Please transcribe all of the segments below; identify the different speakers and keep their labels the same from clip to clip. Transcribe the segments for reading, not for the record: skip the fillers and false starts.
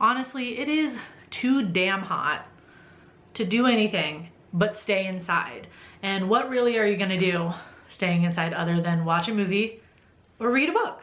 Speaker 1: honestly, it is too damn hot to do anything but stay inside. And what really are you gonna do staying inside other than watch a movie or read a book?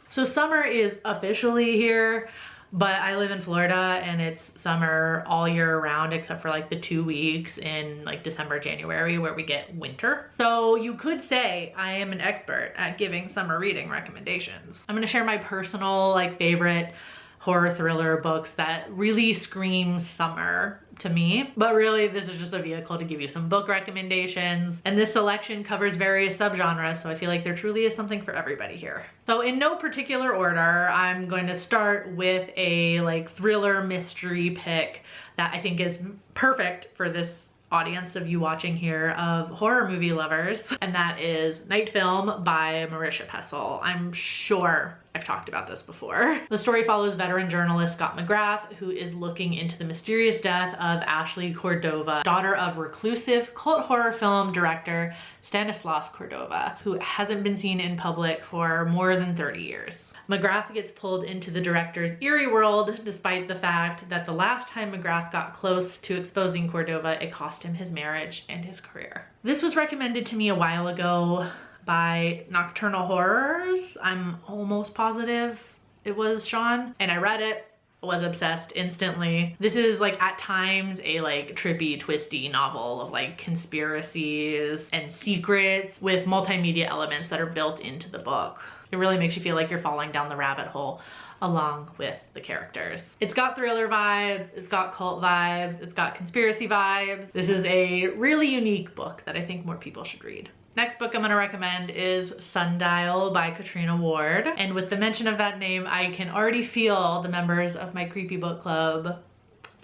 Speaker 1: So summer is officially here, but I live in Florida and it's summer all year round except for like the 2 weeks in like December, January where we get winter. So you could say I am an expert at giving summer reading recommendations. I'm gonna share my personal like favorite horror thriller books that really scream summer to me. But really, this is just a vehicle to give you some book recommendations. And this selection covers various subgenres, so I feel like there truly is something for everybody here. So in no particular order, I'm going to start with a like thriller mystery pick that I think is perfect for this audience of you watching here of horror movie lovers, and that is Night Film by Marisha Pessl. I'm sure I've talked about this before. The story follows veteran journalist Scott McGrath, who is looking into the mysterious death of Ashley Cordova, daughter of reclusive cult horror film director Stanislaus Cordova, who hasn't been seen in public for more than 30 years. McGrath gets pulled into the director's eerie world, despite the fact that the last time McGrath got close to exposing Cordova, it cost him his marriage and his career. This was recommended to me a while ago by Nocturnal Horrors. I'm almost positive it was Sean, and I read it, was obsessed instantly. This is like at times a like trippy, twisty novel of like conspiracies and secrets with multimedia elements that are built into the book. It really makes you feel like you're falling down the rabbit hole along with the characters. It's got thriller vibes, it's got cult vibes, it's got conspiracy vibes. This is a really unique book that I think more people should read. Next book I'm gonna recommend is Sundial by Katrina Ward. And with the mention of that name, I can already feel the members of my creepy book club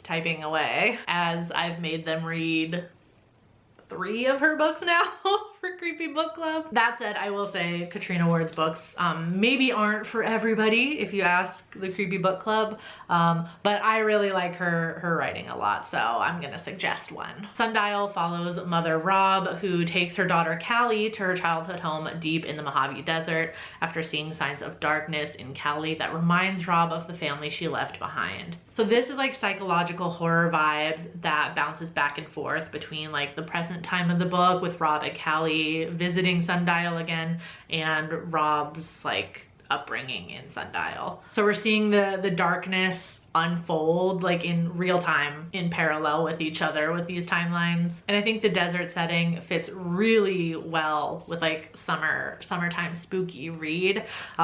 Speaker 1: typing away as I've made them read 3 of her books now for Creepy Book Club. That said, I will say Katrina Ward's books maybe aren't for everybody if you ask the Creepy Book Club, but I really like her writing a lot, so I'm gonna suggest one. Sundial follows Mother Rob, who takes her daughter Callie to her childhood home deep in the Mojave Desert after seeing signs of darkness in Callie that reminds Rob of the family she left behind. So this is like psychological horror vibes that bounces back and forth between like the present time of the book with Rob and Callie visiting Sundial again and Rob's like upbringing in Sundial. So we're seeing the darkness unfold like in real time in parallel with each other with these timelines. And I think the desert setting fits really well with like summertime spooky read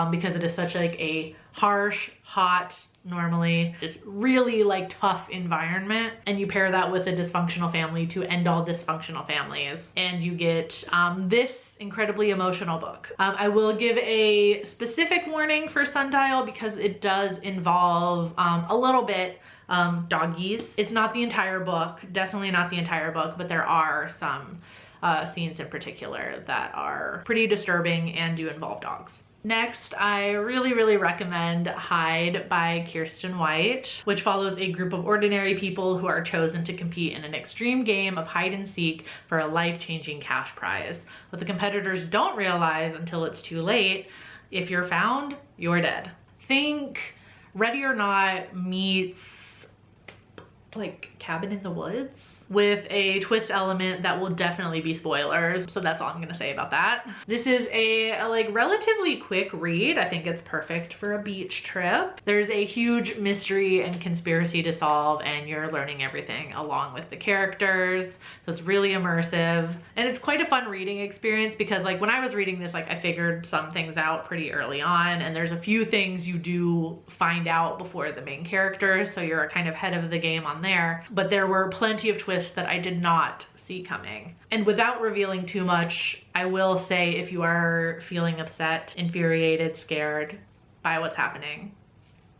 Speaker 1: because it is such like a harsh, hot, normally just really like tough environment, and you pair that with a dysfunctional family to end all dysfunctional families and you get this incredibly emotional book. I will give a specific warning for Sundial because it does involve a little bit doggies. It's not the entire book, definitely not the entire book, but there are some scenes in particular that are pretty disturbing and do involve dogs. Next, I really recommend Hide by Kiersten White, which follows a group of ordinary people who are chosen to compete in an extreme game of hide and seek for a life-changing cash prize. What the competitors don't realize until it's too late, if you're found, you're dead. Think Ready or Not meets like Cabin in the Woods with a twist element that will definitely be spoilers, so that's all I'm gonna say about that. This is a like relatively quick read. I think it's perfect for a beach trip. There's a huge mystery and conspiracy to solve and you're learning everything along with the characters, so it's really immersive and it's quite a fun reading experience because like when I was reading this, like I figured some things out pretty early on and there's a few things you do find out before the main character, so you're kind of ahead of the game on there, but there were plenty of twists that I did not see coming. And without revealing too much, I will say if you are feeling upset, infuriated, scared by what's happening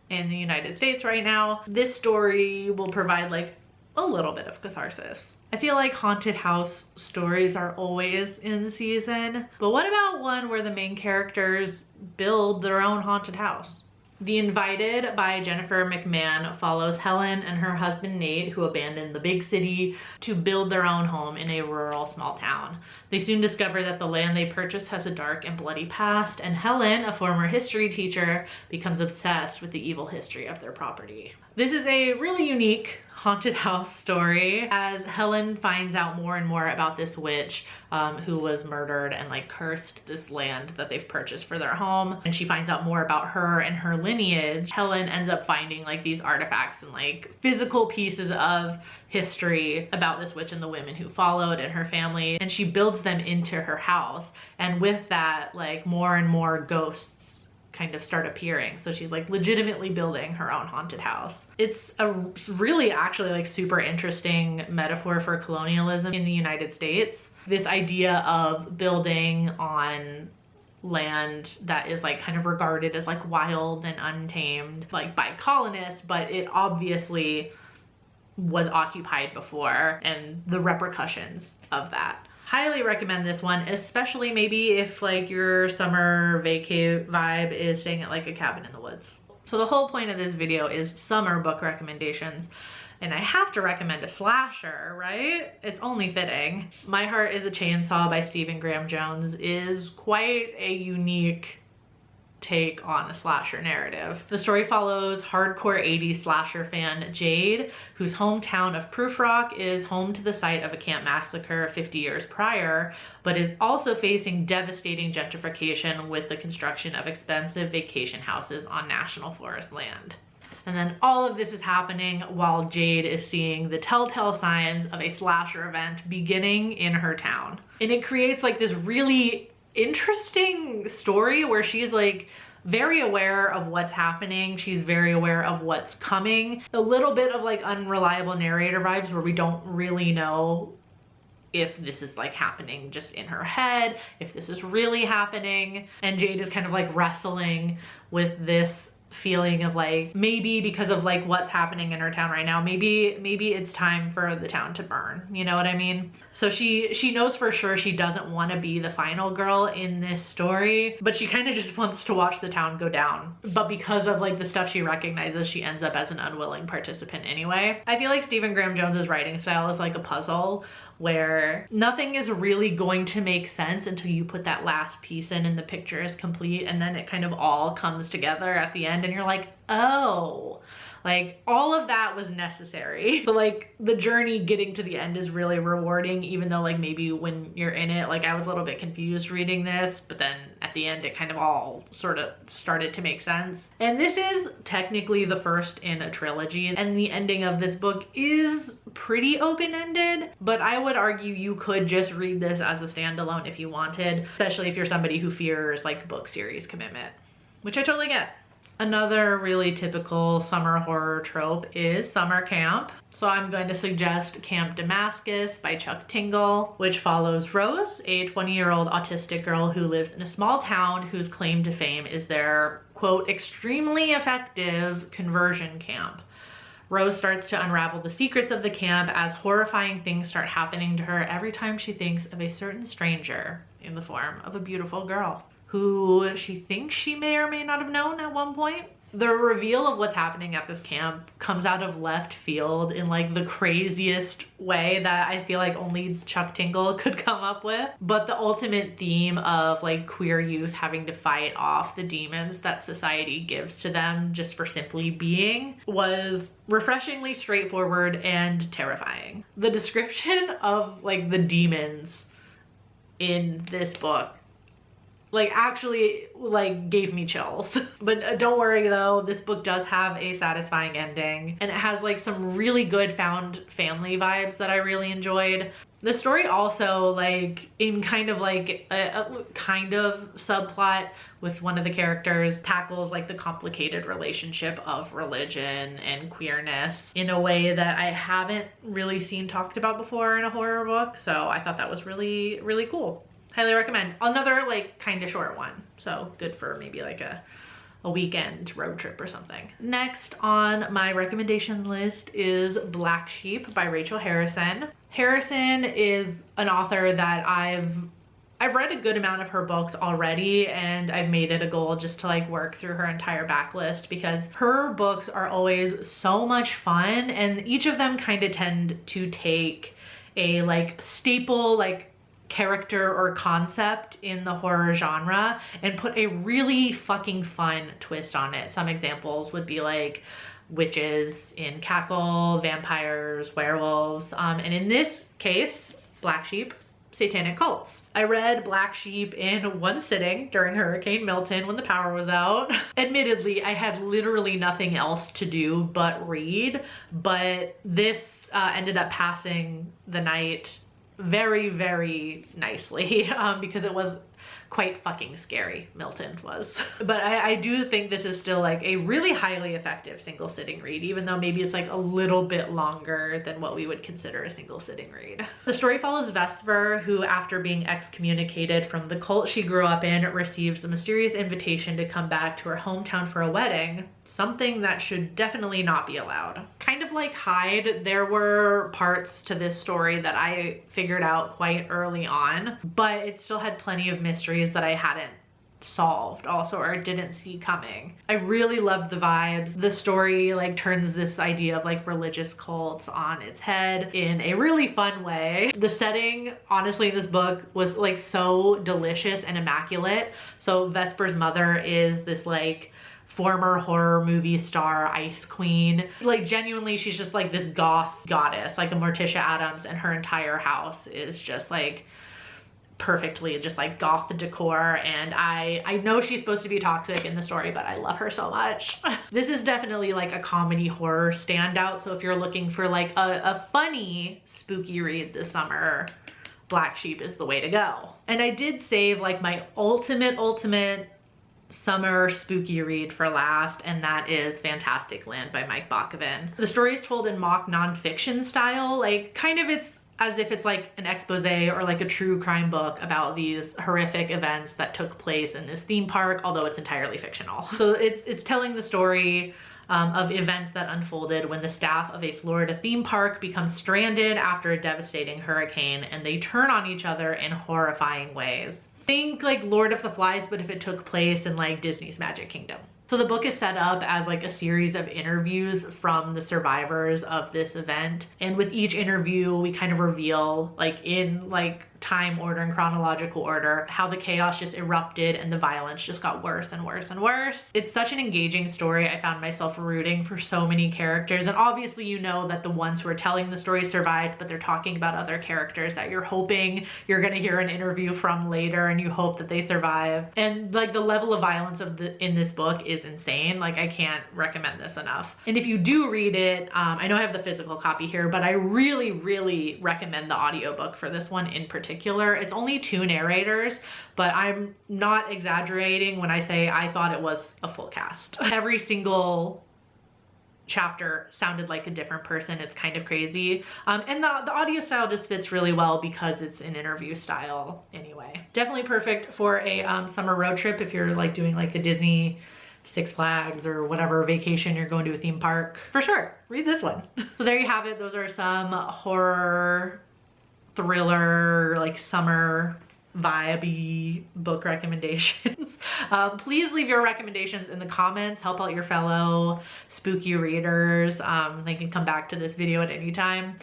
Speaker 1: in the United States right now, this story will provide like a little bit of catharsis. I feel like haunted house stories are always in season, but what about one where the main characters build their own haunted house? The Invited by Jennifer McMahon follows Helen and her husband Nate, who abandoned the big city to build their own home in a rural small town. They soon discover that the land they purchased has a dark and bloody past, and Helen, a former history teacher, becomes obsessed with the evil history of their property. This is a really unique haunted house story as Helen finds out more and more about this witch who was murdered and like cursed this land that they've purchased for their home, and she finds out more about her and her lineage. Helen ends up finding like these artifacts and like physical pieces of history about this witch and the women who followed and her family, and she builds them into her house, and with that like more and more ghosts kind of start appearing. So she's like legitimately building her own haunted house. It's a really actually like super interesting metaphor for colonialism in the United States. This idea of building on land that is like kind of regarded as like wild and untamed like by colonists, but it obviously was occupied before, and the repercussions of that. Highly recommend this one, especially maybe if like your summer vacay vibe is staying at like a cabin in the woods. So the whole point of this video is summer book recommendations, and I have to recommend a slasher, right? It's only fitting. My Heart is a Chainsaw by Stephen Graham Jones is quite a unique take on a slasher narrative. The story follows hardcore 80s slasher fan Jade, whose hometown of Proof Rock is home to the site of a camp massacre 50 years prior, but is also facing devastating gentrification with the construction of expensive vacation houses on National Forest land. And then all of this is happening while Jade is seeing the telltale signs of a slasher event beginning in her town. And it creates like this really interesting story where she's like very aware of what's happening. She's very aware of what's coming. A little bit of like unreliable narrator vibes where we don't really know if this is like happening just in her head, if this is really happening. And Jade is kind of like wrestling with this feeling of like, maybe because of like what's happening in her town right now, maybe it's time for the town to burn, you know what I mean? So she knows for sure she doesn't want to be the final girl in this story, but she kind of just wants to watch the town go down. But because of like the stuff she recognizes, she ends up as an unwilling participant anyway. I feel like Stephen Graham Jones's writing style is like a puzzle where nothing is really going to make sense until you put that last piece in and the picture is complete, and then it kind of all comes together at the end and you're like, oh, like all of that was necessary. So like the journey getting to the end is really rewarding, even though like maybe when you're in it, like I was a little bit confused reading this, but then at the end it kind of all sort of started to make sense. And this is technically the first in a trilogy, and the ending of this book is pretty open-ended, but I would argue you could just read this as a standalone if you wanted, especially if you're somebody who fears like book series commitment, which I totally get. Another really typical summer horror trope is summer camp. So I'm going to suggest Camp Damascus by Chuck Tingle, which follows Rose, a 20-year-old autistic girl who lives in a small town whose claim to fame is their, quote, extremely effective conversion camp. Rose starts to unravel the secrets of the camp as horrifying things start happening to her every time she thinks of a certain stranger in the form of a beautiful girl who she thinks she may or may not have known at one point. The reveal of what's happening at this camp comes out of left field in like the craziest way that I feel like only Chuck Tingle could come up with. But the ultimate theme of like queer youth having to fight off the demons that society gives to them just for simply being was refreshingly straightforward and terrifying. The description of like the demons in this book like actually like gave me chills. But don't worry though, this book does have a satisfying ending, and it has like some really good found family vibes that I really enjoyed. The story also, like in kind of like a kind of subplot with one of the characters, tackles like the complicated relationship of religion and queerness in a way that I haven't really seen talked about before in a horror book. So I thought that was really, really cool. Highly recommend. Another like kind of short one, so good for maybe like a weekend road trip or something. Next on my recommendation list is Black Sheep by Rachel Harrison. Harrison is an author that I I've read a good amount of her books already, and I've made it a goal just to like work through her entire backlist because her books are always so much fun, and each of them kind of tend to take a like staple like character or concept in the horror genre and put a really fucking fun twist on it. Some examples would be like witches in Cackle, vampires, werewolves, and in this case, Black Sheep, satanic cults. I read Black Sheep in one sitting during Hurricane Milton when the power was out. Admittedly, I had literally nothing else to do but read, but this ended up passing the night very, very nicely because it was quite fucking scary. Milton was. But I do think this is still like a really highly effective single sitting read, even though maybe it's like a little bit longer than what we would consider a single sitting read. The story follows Vesper, who after being excommunicated from the cult she grew up in, receives a mysterious invitation to come back to her hometown for a wedding, something that should definitely not be allowed. Kind of like Hyde, there were parts to this story that I figured out quite early on, but it still had plenty of mysteries that I hadn't solved also or didn't see coming. I really loved the vibes. The story like turns this idea of like religious cults on its head in a really fun way. The setting, honestly, in this book was like so delicious and immaculate. So Vesper's mother is this like former horror movie star ice queen. Like genuinely, she's just like this goth goddess, like a Morticia Addams, and her entire house is just like perfectly just like goth decor, and I know she's supposed to be toxic in the story, but I love her so much. This is definitely like a comedy horror standout, so if you're looking for like a funny spooky read this summer, Black Sheep is the way to go. And I did save like my ultimate summer spooky read for last, and that is Fantastic Land by Mike Bakoven. The story is told in mock nonfiction style, like kind of it's as if it's like an expose or like a true crime book about these horrific events that took place in this theme park, although it's entirely fictional. So it's telling the story of events that unfolded when the staff of a Florida theme park becomes stranded after a devastating hurricane, and they turn on each other in horrifying ways. Think like Lord of the Flies, but if it took place in like Disney's Magic Kingdom. So the book is set up as like a series of interviews from the survivors of this event. And with each interview, we kind of reveal like in like time order and chronological order how the chaos just erupted and the violence just got worse and worse and worse. It's such an engaging story. I found myself rooting for so many characters, and obviously you know that the ones who are telling the story survived, but they're talking about other characters that you're hoping you're gonna hear an interview from later, and you hope that they survive. And like the level of violence in this book is insane. Like I can't recommend this enough. And if you do read it, I know I have the physical copy here, but I really recommend the audiobook for this one in particular. It's only 2 narrators, but I'm not exaggerating when I say I thought it was a full cast. Every single chapter sounded like a different person. It's kind of crazy. And the audio style just fits really well because it's an interview style anyway. Definitely perfect for a summer road trip if you're like doing like a Disney, Six Flags, or whatever vacation you're going to a theme park. For sure, read this one. So there you have it. Those are some horror, thriller, like summer vibe book recommendations. Please leave your recommendations in the comments. Help out your fellow spooky readers. They can come back to this video at any time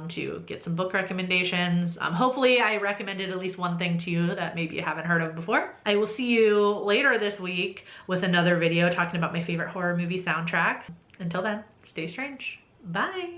Speaker 1: to get some book recommendations. Hopefully I recommended at least one thing to you that maybe you haven't heard of before. I will see you later this week with another video talking about my favorite horror movie soundtracks. Until then, stay strange. Bye.